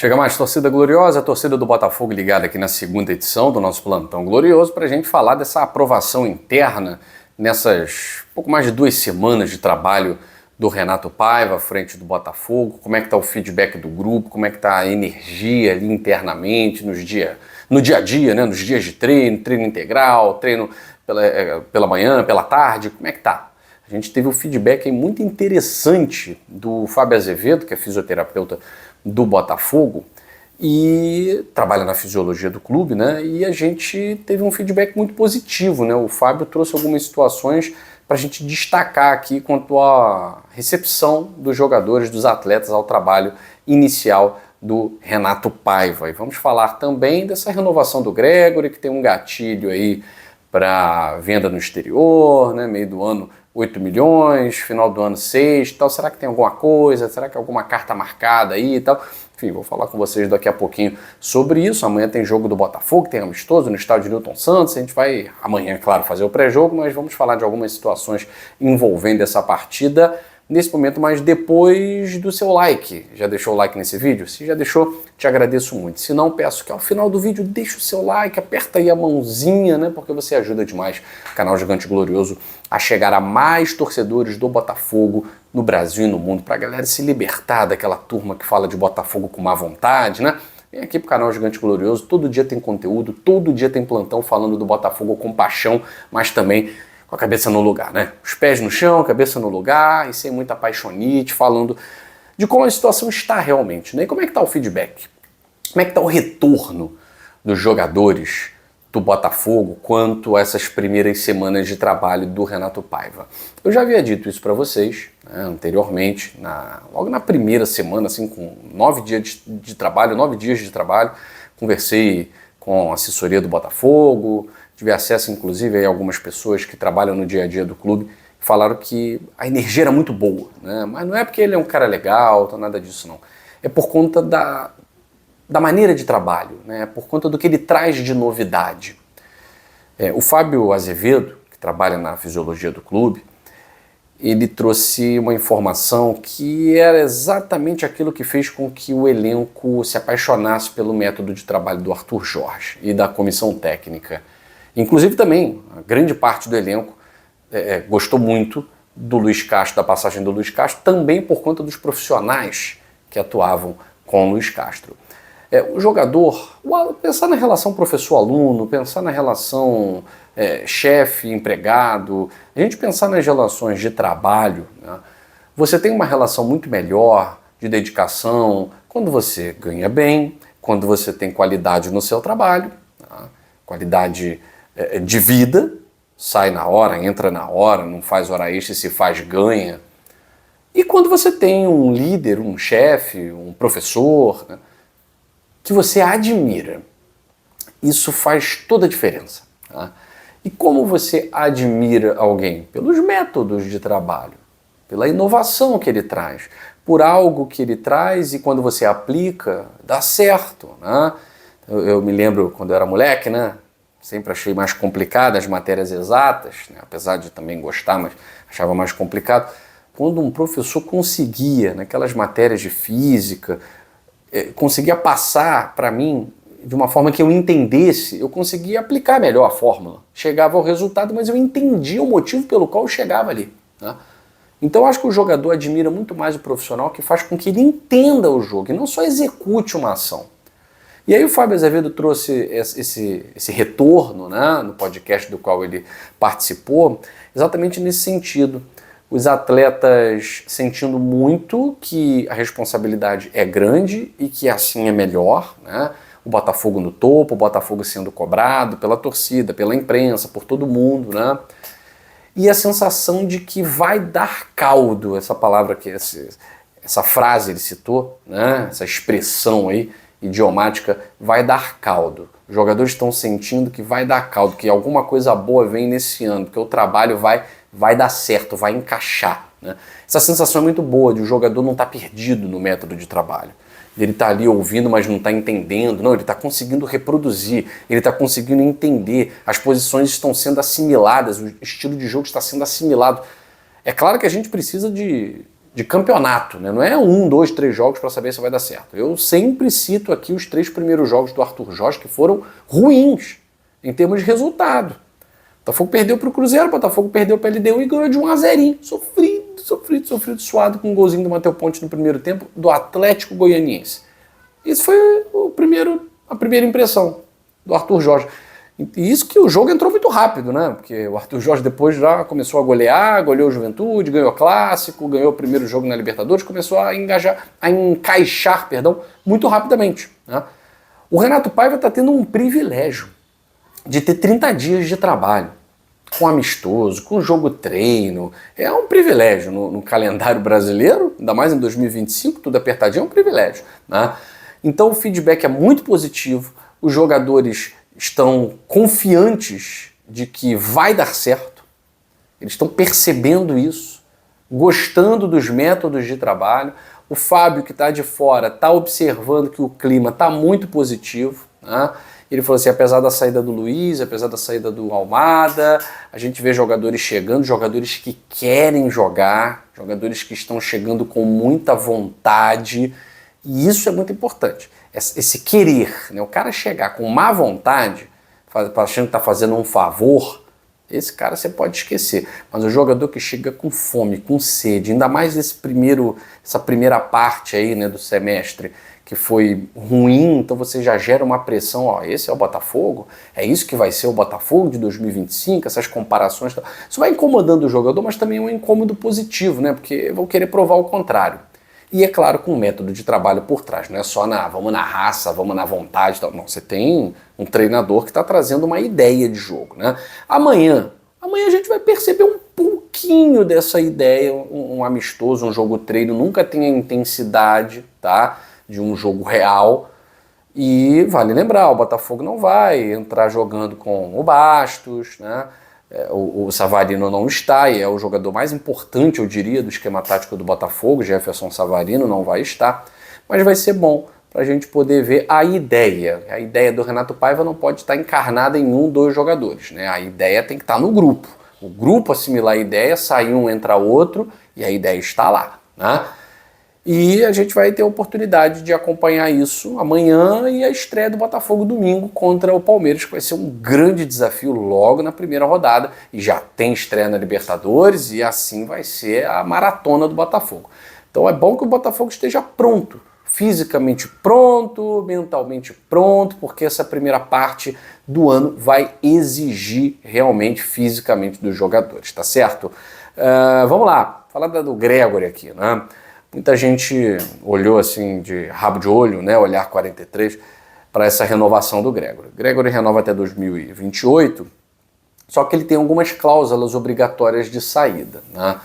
Chega mais, torcida gloriosa, a torcida do Botafogo ligada aqui na segunda edição do nosso Plantão Glorioso para a gente falar dessa aprovação interna nessas pouco mais de 2 semanas de trabalho do Renato Paiva à frente do Botafogo. Como é que está o feedback do grupo, como é que está a energia ali internamente no dia a dia, né? Nos dias de treino integral, treino pela manhã, pela tarde, como é que tá? A gente teve um feedback aí muito interessante do Fábio Azevedo, que é fisioterapeuta do Botafogo e trabalha na fisiologia do clube, né? E a gente teve um feedback muito positivo, né? O Fábio trouxe algumas situações para a gente destacar aqui quanto à recepção dos jogadores, dos atletas ao trabalho inicial do Renato Paiva. E vamos falar também dessa renovação do Gregory, que tem um gatilho aí para venda no exterior, né? Meio do ano 8 milhões, final do ano 6 e tal. Será que tem alguma coisa? Será que alguma carta marcada aí e tal? Enfim, vou falar com vocês daqui a pouquinho sobre isso. Amanhã tem jogo do Botafogo, tem amistoso no estádio de Newton Santos. A gente vai amanhã, claro, fazer o pré-jogo, mas vamos falar de algumas situações envolvendo essa partida nesse momento, mas depois do seu like. Já deixou o like nesse vídeo? Se já deixou, te agradeço muito. Se não, peço que ao final do vídeo deixe o seu like, aperta aí a mãozinha, né? Porque você ajuda demais o canal Gigante Glorioso a chegar a mais torcedores do Botafogo no Brasil e no mundo, pra galera se libertar daquela turma que fala de Botafogo com má vontade, né? Vem aqui pro canal Gigante Glorioso, todo dia tem conteúdo, todo dia tem plantão falando do Botafogo com paixão, mas também com a cabeça no lugar, né? Os pés no chão, cabeça no lugar e sem muita paixonite, falando de como a situação está realmente, né? E como é que tá o feedback? Como é que tá o retorno dos jogadores do Botafogo quanto a essas primeiras semanas de trabalho do Renato Paiva? Eu já havia dito isso para vocês, né, anteriormente, logo na primeira semana, assim, com 9 dias de trabalho, conversei com a assessoria do Botafogo, tive acesso, inclusive, a algumas pessoas que trabalham no dia a dia do clube, falaram que a energia era muito boa, né? Mas não é porque ele é um cara legal, tá, nada disso não. É por conta da maneira de trabalho, né? Por conta do que ele traz de novidade. O Fábio Azevedo, que trabalha na fisiologia do clube, ele trouxe uma informação que era exatamente aquilo que fez com que o elenco se apaixonasse pelo método de trabalho do Arthur Jorge e da comissão técnica. Inclusive também, a grande parte do elenco gostou muito do Luiz Castro, da passagem do Luiz Castro, também por conta dos profissionais que atuavam com o Luiz Castro. O jogador, pensar na relação professor-aluno, pensar na relação chefe-empregado, a gente pensar nas relações de trabalho, né? Você tem uma relação muito melhor de dedicação quando você ganha bem, quando você tem qualidade no seu trabalho, tá? Qualidade de vida, sai na hora, entra na hora, não faz hora extra, se faz ganha. E quando você tem um líder, um chefe, um professor, né, que você admira, isso faz toda a diferença. Tá? E como você admira alguém? Pelos métodos de trabalho, pela inovação que ele traz, por algo que ele traz e quando você aplica, dá certo. Né? Eu me lembro quando eu era moleque, né? Sempre achei mais complicado as matérias exatas, né? Apesar de também gostar, mas achava mais complicado. Quando um professor conseguia, naquelas matérias de física, conseguia passar para mim de uma forma que eu entendesse, eu conseguia aplicar melhor a fórmula. Chegava ao resultado, mas eu entendia o motivo pelo qual eu chegava ali. Né? Então eu acho que o jogador admira muito mais o profissional que faz com que ele entenda o jogo e não só execute uma ação. E aí o Fábio Azevedo trouxe esse retorno, né, no podcast do qual ele participou, exatamente nesse sentido. Os atletas sentindo muito que a responsabilidade é grande e que assim é melhor, né? O Botafogo no topo, o Botafogo sendo cobrado pela torcida, pela imprensa, por todo mundo, né? E a sensação de que vai dar caldo, essa palavra que essa frase ele citou, né? Essa expressão aí idiomática, vai dar caldo. Os jogadores estão sentindo que vai dar caldo, que alguma coisa boa vem nesse ano, porque o trabalho vai dar certo, vai encaixar. Né? Essa sensação é muito boa de o jogador não estar perdido no método de trabalho. Ele está ali ouvindo, mas não está entendendo. Não, ele está conseguindo reproduzir, ele está conseguindo entender. As posições estão sendo assimiladas, o estilo de jogo está sendo assimilado. É claro que a gente precisa de de campeonato, né? Não é 1, 2, 3 jogos para saber se vai dar certo. Eu sempre cito aqui os 3 primeiros jogos do Arthur Jorge que foram ruins em termos de resultado. O Botafogo perdeu para o Cruzeiro, o Botafogo perdeu para a LDU e ganhou de 1-0. Sofrido, suado com um golzinho do Matheus Ponte no primeiro tempo do Atlético Goianiense. Isso foi a primeira impressão do Arthur Jorge. E isso que o jogo entrou muito rápido, né? Porque o Arthur Jorge depois já começou a goleou o Juventude, ganhou o Clássico, ganhou o primeiro jogo na Libertadores, começou a encaixar muito rapidamente, né? O Renato Paiva está tendo um privilégio de ter 30 dias de trabalho, com amistoso, com jogo treino. É um privilégio no calendário brasileiro, ainda mais em 2025, tudo apertadinho, é um privilégio, né? Então o feedback é muito positivo, os jogadores estão confiantes de que vai dar certo, eles estão percebendo isso, gostando dos métodos de trabalho. O Fábio, que está de fora, está observando que o clima está muito positivo, né? Ele falou assim, apesar da saída do Luiz, apesar da saída do Almada, a gente vê jogadores chegando, jogadores que querem jogar, jogadores que estão chegando com muita vontade, e isso é muito importante. Esse querer, né? O cara chegar com má vontade, achando que está fazendo um favor, esse cara você pode esquecer. Mas o jogador que chega com fome, com sede, ainda mais essa primeira parte aí, né, do semestre, que foi ruim, então você já gera uma pressão, ó, esse é o Botafogo, é isso que vai ser o Botafogo de 2025, essas comparações. Isso vai incomodando o jogador, mas também é um incômodo positivo, né? Porque vão querer provar o contrário. E é claro, com um método de trabalho por trás, não é só vamos na raça, vamos na vontade, não, você tem um treinador que está trazendo uma ideia de jogo, né? Amanhã a gente vai perceber um pouquinho dessa ideia, um amistoso, um jogo treino, nunca tem a intensidade, tá, de um jogo real. E vale lembrar, o Botafogo não vai entrar jogando com o Bastos, né? O Savarino não está, e é o jogador mais importante, eu diria, do esquema tático do Botafogo. Jefferson Savarino não vai estar, mas vai ser bom para a gente poder ver a ideia. A ideia do Renato Paiva não pode estar encarnada em 1, 2 jogadores, né? A ideia tem que estar no grupo. O grupo assimilar a ideia, sair um, entra outro, e a ideia está lá, né? E a gente vai ter a oportunidade de acompanhar isso amanhã e a estreia do Botafogo domingo contra o Palmeiras, que vai ser um grande desafio logo na primeira rodada. E já tem estreia na Libertadores e assim vai ser a maratona do Botafogo. Então é bom que o Botafogo esteja pronto, fisicamente pronto, mentalmente pronto, porque essa primeira parte do ano vai exigir realmente fisicamente dos jogadores, tá certo? Vamos lá, falar do Gregório aqui, né? Muita gente olhou assim de rabo de olho, né, olhar 43, para essa renovação do Gregório. O Gregório renova até 2028, só que ele tem algumas cláusulas obrigatórias de saída, né?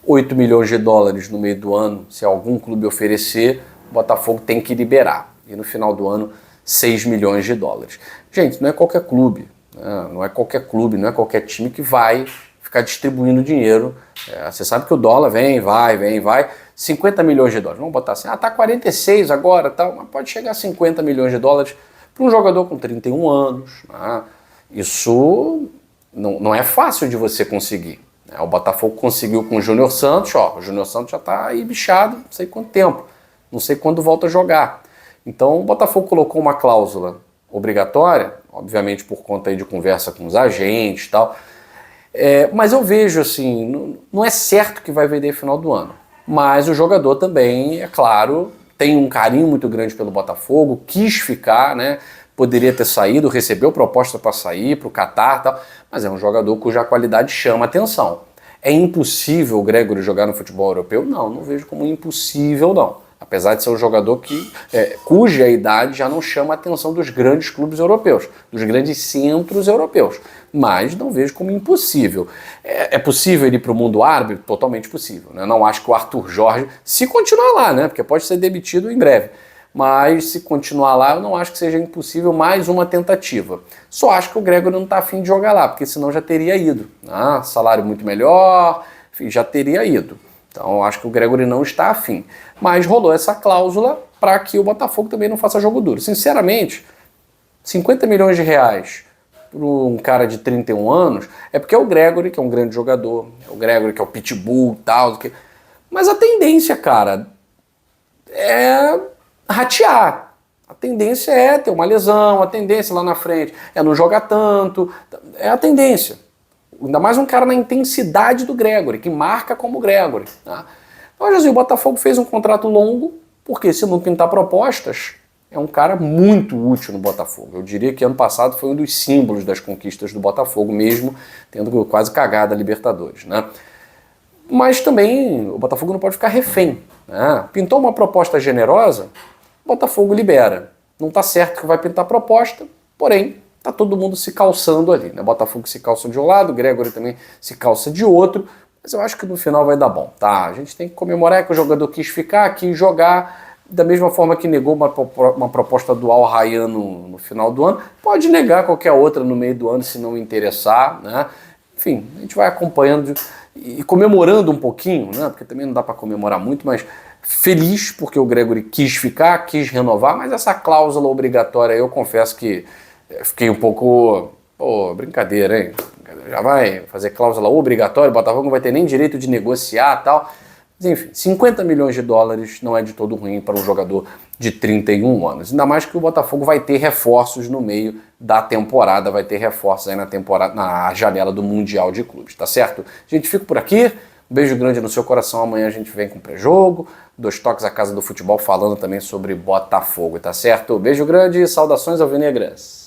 8 milhões de dólares no meio do ano, se algum clube oferecer, o Botafogo tem que liberar. E no final do ano, 6 milhões de dólares. Gente, não é qualquer clube, né? Não é qualquer clube, não é qualquer time que vai ficar distribuindo dinheiro. Você sabe que o dólar vem, vai, 50 milhões de dólares. Vamos botar assim, tá 46 agora, tal, mas pode chegar a 50 milhões de dólares para um jogador com 31 anos. Né? Isso não é fácil de você conseguir. Né? O Botafogo conseguiu com o Júnior Santos, o Júnior Santos já está aí bichado, não sei quanto tempo, não sei quando volta a jogar. Então o Botafogo colocou uma cláusula obrigatória, obviamente por conta aí de conversa com os agentes e tal, mas eu vejo assim, não é certo que vai vender final do ano. Mas o jogador também, é claro, tem um carinho muito grande pelo Botafogo, quis ficar, né? Poderia ter saído, recebeu proposta para sair, para o Catar e tal, mas é um jogador cuja qualidade chama atenção. É impossível o Gregório jogar no futebol europeu? Não vejo como impossível, não. Apesar de ser um jogador cuja idade já não chama a atenção dos grandes clubes europeus, dos grandes centros europeus. Mas não vejo como impossível. É possível ele ir para o mundo árabe? Totalmente possível. Né? Não acho que o Arthur Jorge, se continuar lá, né? Porque pode ser demitido em breve, mas se continuar lá, eu não acho que seja impossível mais uma tentativa. Só acho que o Gregório não está afim de jogar lá, porque senão já teria ido. Né? Salário muito melhor, enfim, já teria ido. Então eu acho que o Gregório não está afim. Mas rolou essa cláusula para que o Botafogo também não faça jogo duro. Sinceramente, 50 milhões de reais para um cara de 31 anos, é porque é o Gregório, que é um grande jogador, é o Gregório que é o pitbull e tal, Mas a tendência, cara, é ratear. A tendência é ter uma lesão, a tendência lá na frente é não jogar tanto, é a tendência. Ainda mais um cara na intensidade do Gregore, que marca como Gregore. Tá? Então, José, o Botafogo fez um contrato longo, porque se não pintar propostas, é um cara muito útil no Botafogo. Eu diria que ano passado foi um dos símbolos das conquistas do Botafogo, mesmo tendo quase cagado a Libertadores, né? Mas também o Botafogo não pode ficar refém, né? Pintou uma proposta generosa, o Botafogo libera. Não está certo que vai pintar proposta, porém, está todo mundo se calçando ali, né? Botafogo se calça de um lado, o Gregore também se calça de outro, mas eu acho que no final vai dar bom, tá? A gente tem que comemorar que o jogador quis ficar, quis jogar, da mesma forma que negou uma proposta do Al Rayyan no final do ano, pode negar qualquer outra no meio do ano se não interessar, né? Enfim, a gente vai acompanhando e comemorando um pouquinho, né? Porque também não dá para comemorar muito, mas feliz porque o Gregore quis ficar, quis renovar, mas essa cláusula obrigatória eu confesso que fiquei um pouco... Pô, brincadeira, hein? Já vai fazer cláusula obrigatória, o Botafogo não vai ter nem direito de negociar e tal. Mas enfim, 50 milhões de dólares não é de todo ruim para um jogador de 31 anos. Ainda mais que o Botafogo vai ter reforços no meio da temporada, vai ter reforços aí na janela do Mundial de Clubes, tá certo? Gente, fico por aqui. Um beijo grande no seu coração. Amanhã a gente vem com pré-jogo. 2 toques à Casa do Futebol falando também sobre Botafogo, tá certo? Beijo grande e saudações alvinegras.